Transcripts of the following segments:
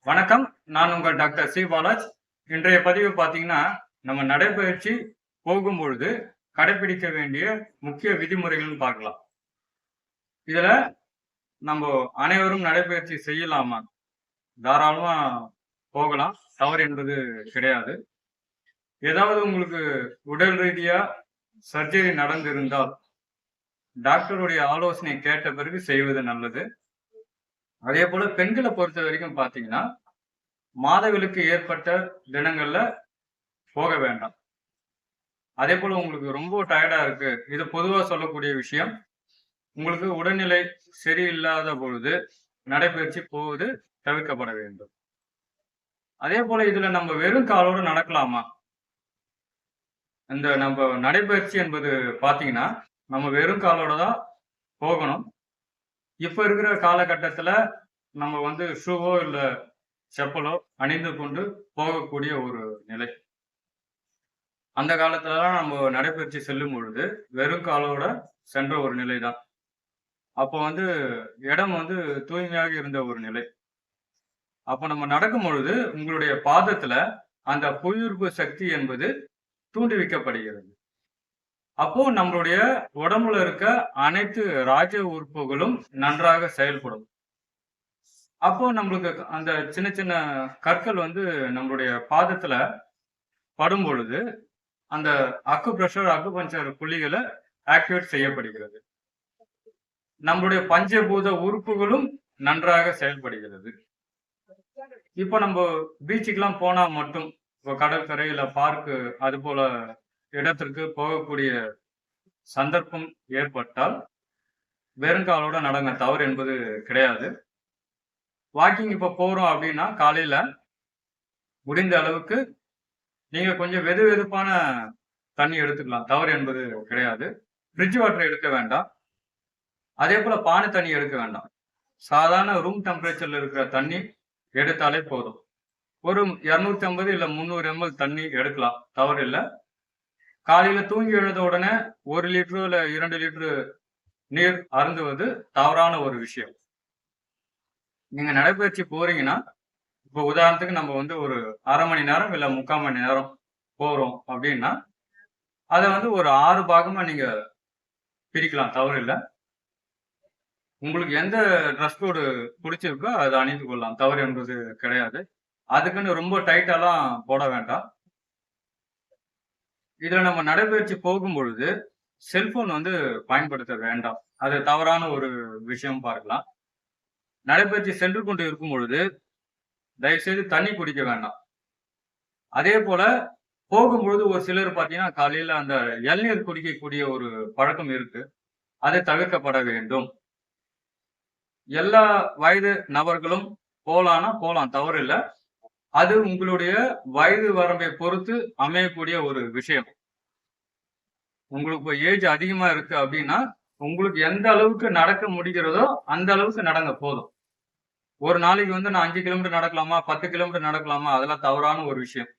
வணக்கம். நான் உங்கள் டாக்டர் சி பாலாஜ். இன்றைய பதிவு பார்த்தீங்கன்னா, நம்ம நடைப்பயிற்சி போகும்பொழுது கடைப்பிடிக்க வேண்டிய முக்கிய விதிமுறைகள்னு பார்க்கலாம். இதுல நம்ப அனைவரும் நடைப்பயிற்சி செய்யலாமா? தாராளமா போகலாம். தவறு என்பது கிடையாது. ஏதாவது உங்களுக்கு உடல் ரீதியா சர்ஜரி நடந்திருந்தால், டாக்டருடைய ஆலோசனை கேட்ட பிறகு செய்வது நல்லது. அதேபோல பெண்கள பொறுத்தவரைக்கும் பார்த்தீங்கன்னா, மாதவிலக்கு ஏற்பட்ட தினங்கள்ல போக வேண்டாம். அதேபோல உங்களுக்கு ரொம்ப டயர்டா இருக்கு. இது பொதுவா சொல்லக்கூடிய விஷயம். உங்களுக்கு உடல்நிலை சரியில்லாத பொழுது, நடைப்பயிற்சி போவது தவிர்க்கப்பட வேண்டும். அதேபோல இதுல நம்ம வெறும் காலோட நடக்கலாமா? இந்த நம்ப நடைப்பயிற்சி என்பது பார்த்தீங்கன்னா, நம்ம வெறும் காலோட தான் போகணும். இப்ப இருக்கிற காலகட்டத்துல நம்ம ஷூவோ இல்ல செப்பலோ அணிந்து கொண்டு போகக்கூடிய ஒரு நிலை. அந்த காலத்துலலாம் நம்ம நடைப்பயிற்சி செல்லும் பொழுது, வெறும் காலோட சென்ற ஒரு நிலை தான். அப்போ இடம் தூய்மையாக இருந்த ஒரு நிலை. அப்ப நம்ம நடக்கும் பொழுது, உங்களுடைய பாதத்துல அந்த புவியீர்ப்பு சக்தி என்பது தூண்டுவிக்கப்படுகிறது. அப்போ நம்மளுடைய உடம்புல இருக்க அனைத்து ராஜ உறுப்புகளும் நன்றாக செயல்படும். அப்போ நம்மளுக்கு அந்த சின்ன சின்ன கற்கள் நம்மளுடைய பாதத்துல படும் பொழுது, அந்த அக்குபஞ்சர் புள்ளிகள ஆக்டிவேட் செய்யப்படுகிறது. நம்மளுடைய பஞ்சபூத உறுப்புகளும் நன்றாக செயல்படுகிறது. இப்ப நம்ம பீச்சுக்கெல்லாம் போனா மட்டும், இப்போ கடற்கரை இல்ல பார்க்கு அது போல இடத்திற்கு போகக்கூடிய சந்தர்ப்பம் ஏற்பட்டால், வெறுங்காலோட நடங்க. தவறு என்பது கிடையாது. வாக்கிங் இப்ப போறோம் அப்படின்னா, காலையில முடிந்த அளவுக்கு நீங்க கொஞ்சம் வெதுவெதுப்பான தண்ணி எடுத்துக்கலாம். தவறு என்பது கிடையாது. ஃப்ரிட்ஜ் வாட்டர் எடுக்க வேண்டாம். அதேபோல பானை தண்ணி எடுக்க வேண்டாம். சாதாரண ரூம் டெம்பரேச்சர்ல இருக்கிற தண்ணி எடுத்தாலே போதும். ஒரு 250 இல்ல 300 எம்எல் தண்ணி எடுக்கலாம். தவறில்ல. காலையில தூங்கி எழுந்த உடனே 1 லிட்டரோ இல்ல 2 லிட்டரு நீர் அருந்துவது தவறான ஒரு விஷயம். நீங்க நடைப்பயிற்சி போறீங்கன்னா, இப்போ உதாரணத்துக்கு நம்ம ஒரு 1/2 மணி நேரம் இல்ல 3/4 மணி நேரம் போறோம் அப்படின்னா, அத ஒரு 6 பாகமா நீங்க பிரிக்கலாம். தவறில்ல. உங்களுக்கு எந்த ட்ரெஸ் கோடு புடிச்சிருக்கோ அத அணிந்து கொள்ளலாம். தவறு என்பது கிடையாது. அதுக்குன்னு ரொம்ப டைட்டாலாம் போட வேண்டாம். இதுல நம்ம நடைப்பயிற்சி போகும்பொழுது, செல்போன் பயன்படுத்த வேண்டாம். அது தவறான ஒரு விஷயம் பார்க்கலாம். நடைப்பயிற்சி சென்று கொண்டு இருக்கும் பொழுது, தயவுசெய்து தண்ணி குடிக்க வேண்டாம். அதேபோல போகும்பொழுது ஒரு சிலர் பார்த்தீங்கன்னா, காலையில அந்த இளநீர் குடிக்கக்கூடிய ஒரு பழக்கம் இருக்கு. அது தவிர்க்கப்பட வேண்டும். எல்லா வயது நபர்களும் போலான்னா போலாம். தவறில்ல. அது உங்களுடைய வயது வரம்பை பொறுத்து அமையக்கூடிய ஒரு விஷயம். உங்களுக்கு இப்ப ஏஜ் அதிகமா இருக்கு அப்படின்னா, உங்களுக்கு எந்த அளவுக்கு நடக்க முடிகிறதோ, அந்த அளவுக்கு நடங்க போதும். ஒரு நாளைக்கு நான் 5 கிலோமீட்டர் நடக்கலாமா? 10 கிலோமீட்டர் நடக்கலாமா? அதெல்லாம் தவறான ஒரு விஷயம்.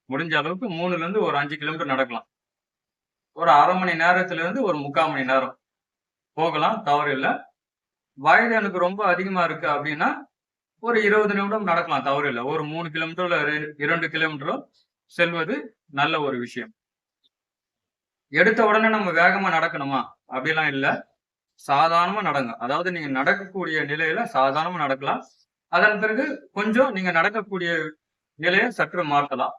முடிஞ்ச அளவுக்கு 3லிருந்து ஒரு 5 கிலோமீட்டர் நடக்கலாம். ஒரு 1/2 மணி நேரத்திலிருந்து ஒரு 3/4 மணி நேரம் போகலாம். தவறில்ல. வயது எனக்கு ரொம்ப அதிகமா இருக்கு அப்படின்னா, ஒரு 20 நிமிடம் நடக்கலாம். தவறில்ல. ஒரு 3 கிலோமீட்டரோ இல்ல 2 கிலோமீட்டரோ செல்வது நல்ல ஒரு விஷயம். எடுத்த உடனே நம்ம வேகமா நடக்கணுமா? அப்படிலாம் இல்ல. சாதாரணமா நடங்க. அதாவது நீங்க நடக்கக்கூடிய நிலையில சாதாரணமா நடக்கலாம். அதன் பிறகு கொஞ்சம் நீங்க நடக்கக்கூடிய நிலைய சற்று மாற்றலாம்.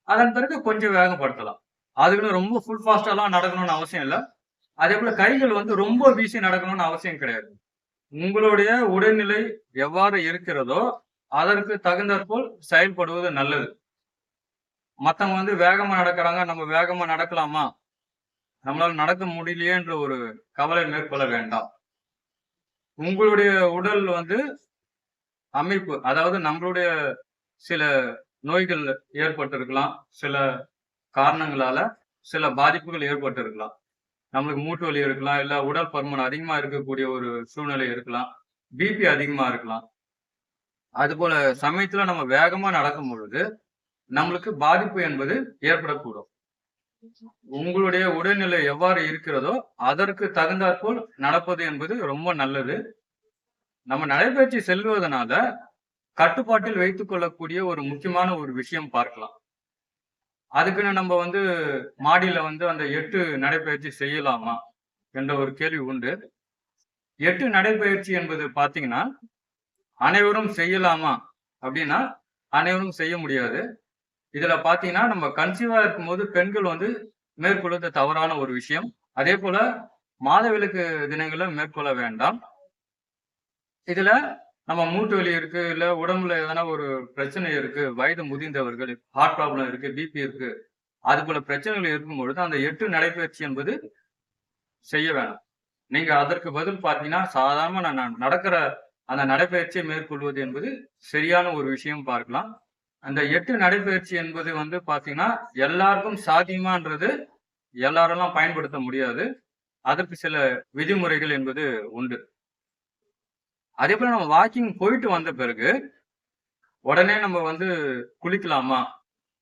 அதன் பிறகு கொஞ்சம் வேகப்படுத்தலாம். அதுக்குன்னு ரொம்ப ஃபுல் ஃபாஸ்ட்டாலாம் நடக்கணும்னு அவசியம் இல்ல. அதேபோல கைகள் ரொம்ப வீசி நடக்கணும்னு அவசியம் கிடையாது. உங்களுடைய உடல்நிலை எவ்வாறு இருக்கிறதோ, அதற்கு தகுந்தாற்போல் செயல்படுவது நல்லது. மத்தவங்க வேகமா நடக்குறாங்க, நம்ம வேகமா நடக்கலாமா? நம்மளால நடக்க முடியலையேன்ற ஒரு கவலை மேற்கொள்ள வேண்டாம். உங்களுடைய உடல் அமைப்பு, அதாவது நம்மளுடைய சில நோய்கள் ஏற்பட்டிருக்கலாம். சில காரணங்களால சில பாதிப்புகள் ஏற்பட்டிருக்கலாம். நம்மளுக்கு மூட்டு வலி இருக்கலாம், இல்ல உடல் பருமன் அதிகமா இருக்கக்கூடிய ஒரு சூழ்நிலை இருக்கலாம். பிபி அதிகமா இருக்கலாம். அதுபோல சமயத்துல நம்ம வேகமா நடக்கும் பொழுது, நம்மளுக்கு பாதிப்பு என்பது ஏற்படக்கூடும். உங்களுடைய உடல்நிலை எவ்வாறு இருக்கிறதோ, அதற்கு தகுந்தாற்போல் நடப்பது என்பது ரொம்ப நல்லது. நம்ம நடைபயிற்சி செல்வதனால, கட்டுப்பாட்டில் வைத்துக் கொள்ளக்கூடிய ஒரு முக்கியமான ஒரு விஷயம் பார்க்கலாம். அதுக்குன்னு நம்ம வந்து மாடியில வந்து அந்த 8 நடைப்பயிற்சி செய்யலாமா? என்ற ஒரு கேள்வி உண்டு. 8 நடைப்பயிற்சி என்பது பார்த்தீங்கன்னா, அனைவரும் செய்யலாமா? அப்படின்னா, அனைவரும் செய்ய முடியாது. இதுல பார்த்தீங்கன்னா, நம்ம கன்சீவா இருக்கும்போது பெண்கள் வந்து மேற்கொள்வது தவறான ஒரு விஷயம். அதேபோல மாதவிலக்கு தினங்கள்ல மேற்கொள்ள வேண்டாம். இதுல நம்ம மூட்டு வலி இருக்கு, இல்ல உடம்புல எதனா ஒரு பிரச்சனை இருக்கு, வயது முதிர்ந்தவர்கள், ஹார்ட் ப்ராப்ளம் இருக்கு, பிபி இருக்கு, அதுபோல பிரச்சனைகள் இருக்கும்பொழுது அந்த 8 நடைப்பயிற்சி என்பது செய்ய வேணாம். நீங்க அதற்கு பதில் பார்த்தீங்கன்னா, சாதாரணமா நான் நடக்கிற அந்த நடைப்பயிற்சியை மேற்கொள்வது என்பது சரியான ஒரு விஷயம் பார்க்கலாம். அந்த 8 நடைப்பயிற்சி என்பது வந்து பார்த்தீங்கன்னா, எல்லாருக்கும் சாத்தியமான்றது எல்லாரெல்லாம் பயன்படுத்த முடியாது. அதற்கு சில விதிமுறைகள் என்பது உண்டு. அதேபோல நம்ம வாக்கிங் போயிட்டு வந்த பிறகு, உடனே நம்ம வந்து குளிக்கலாமா?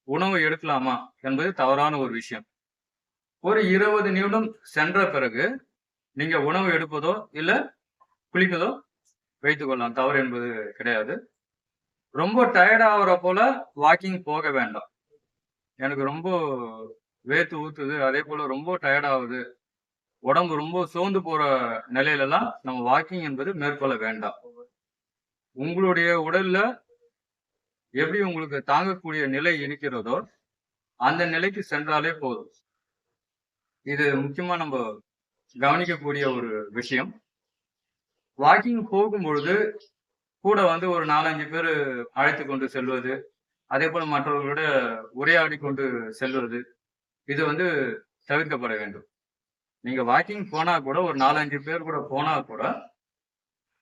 உணவு எடுக்கலாமா? என்பது தவறான ஒரு விஷயம். ஒரு 20 நிமிடம் சென்ற பிறகு, நீங்க உணவு எடுப்பதோ, இல்ல குளிப்பதோ வைத்துக் கொள்ளலாம். தவறு என்பது கிடையாது. ரொம்ப டயர்ட் ஆகுற போல வாக்கிங் போக வேண்டாம். எனக்கு ரொம்ப வேர்த்து ஊத்துது, அதேபோல ரொம்ப டயர்ட் ஆகுது, உடம்பு ரொம்ப சோர்ந்து போற நிலையிலலாம் நம்ம வாக்கிங் என்பது மேற்கொள்ள வேண்டாம். உங்களுடைய உடல்ல எப்படி உங்களுக்கு தாங்கக்கூடிய நிலை இருக்கிறதோ, அந்த நிலைக்கு சென்றாலே போதும். இது முக்கியமா நம்ம கவனிக்கக்கூடிய ஒரு விஷயம். வாக்கிங் போகும்பொழுது, கூட வந்து ஒரு 4, 5 பேரு அழைத்துக் கொண்டு செல்வது, அதேபோல மற்றவர்களோட உரையாடிக் கொண்டு செல்வது, இது வந்து தவிர்க்கப்பட வேண்டும். நீங்க வாக்கிங் போனா கூட ஒரு 4, 5 பேர் கூட போனா கூட,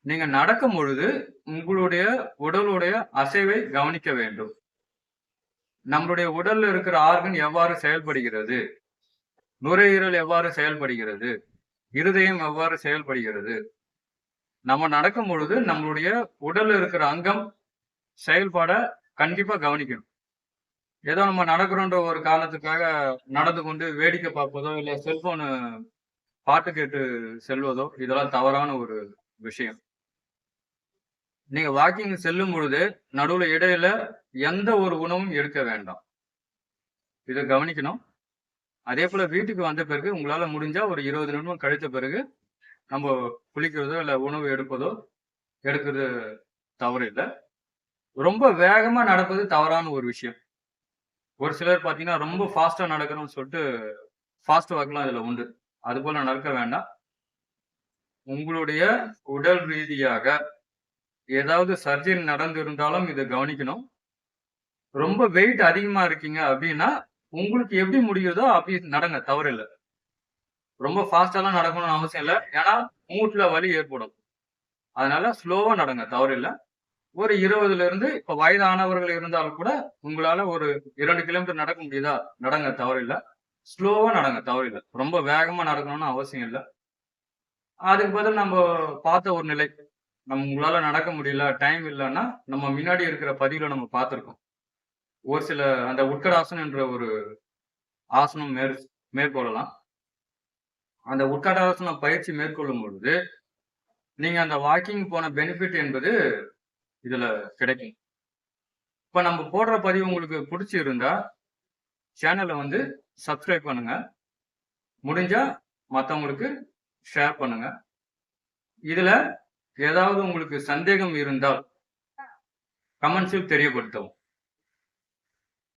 நீங்க நடக்கும் பொழுது உங்களுடைய உடலுடைய அசைவை கவனிக்க வேண்டும். நம்மளுடைய உடல்ல இருக்கிற ஆர்கன் எவ்வாறு செயல்படுகிறது? நுரையீரல் எவ்வாறு செயல்படுகிறது? இருதயம் எவ்வாறு செயல்படுகிறது? நம்ம நடக்கும் பொழுது நம்மளுடைய உடல்ல இருக்கிற அங்கம் செயல்பாட கண்டிப்பா கவனிக்கணும். ஏதோ நம்ம நடக்கிறோன்ற ஒரு காரணத்துக்காக நடந்து கொண்டு வேடிக்கை பார்ப்பதோ, இல்ல செல்போனு பாட்டு கேட்டு செல்வதோ, இதெல்லாம் தவறான ஒரு விஷயம். நீங்க வாக்கிங் செல்லும் பொழுது, நடுவுல இடையில எந்த ஒரு உணவும் எடுக்க வேண்டாம். இத கவனிக்கணும். அதேபோல வீட்டுக்கு வந்த பிறகு உங்களால முடிஞ்சா ஒரு 20 நிமிடம் கழித்த பிறகு, நம்ப குளிக்கிறதோ, இல்ல உணவு எடுப்பதோ, எடுக்கிறது தவறு இல்ல. ரொம்ப வேகமா நடப்பது தவறான ஒரு விஷயம். ஒரு சிலர் பார்த்தீங்கன்னா, ரொம்ப ஃபாஸ்ட்டா நடக்கணும்னு சொல்ட்டு, ஃபாஸ்ட் வாக்லாம் இதுல உண்டு. அதுபோல நடக்க வேண்டாம். உங்களுடைய உடல் ரீதியாக ஏதாவது சர்ஜரி நடந்திருந்தாலும் இத கவனிக்கணும். ரொம்ப வெயிட் அதிகமா இருக்கீங்க அப்டின்னா, உங்களுக்கு எப்படி முடியுதோ அப்டி நடங்க. தவறில்ல. ரொம்ப ஃபாஸ்ட்டாலாம் நடக்கணும்னு அவசியம் இல்ல. ஏன்னா, மூட்டுல வலி ஏற்படும். அதனால ஸ்லோவா நடங்க. தவறில்ல. ஒரு 20லிருந்து இப்ப வயதானவர்கள் இருந்தாலும் கூட, உங்களால ஒரு 2 கிலோமீட்டர் நடக்க முடியுதா? நடங்க. தவறில்ல. ஸ்லோவா நடங்க. தவறில்ல. ரொம்ப வேகமா நடக்கணும்னு அவசியம் இல்ல. அதுக்கு பதில் நம்ப பார்த்த ஒரு நிலை. உங்களால நடக்க முடியல, டைம் இல்லன்னா, நம்ம முன்னாடி இருக்கிற பதிவுல நம்ம பார்த்திருக்கோம். ஒரு சில அந்த உட்கடாசனம் என்ற ஒரு ஆசனம் மேற்கொள்ளலாம். அந்த உட்கடாசனம் பயிற்சி மேற்கொள்ளும் பொழுது, நீங்க அந்த வாக்கிங் போன பெனிஃபிட் என்பது இதுல கிடைக்கும். இப்ப நம்ம போடுற பதிவு உங்களுக்கு புடிச்சிருந்தா, சேனல வந்து சப்ஸ்கிரைப் பண்ணுங்க. முடிஞ்சா மத்தவங்களுக்கு ஷேர் பண்ணுங்க. இதுல ஏதாவது உங்களுக்கு சந்தேகம் இருந்தால் கமெண்ட்ஸில் தெரியப்படுத்தவும்.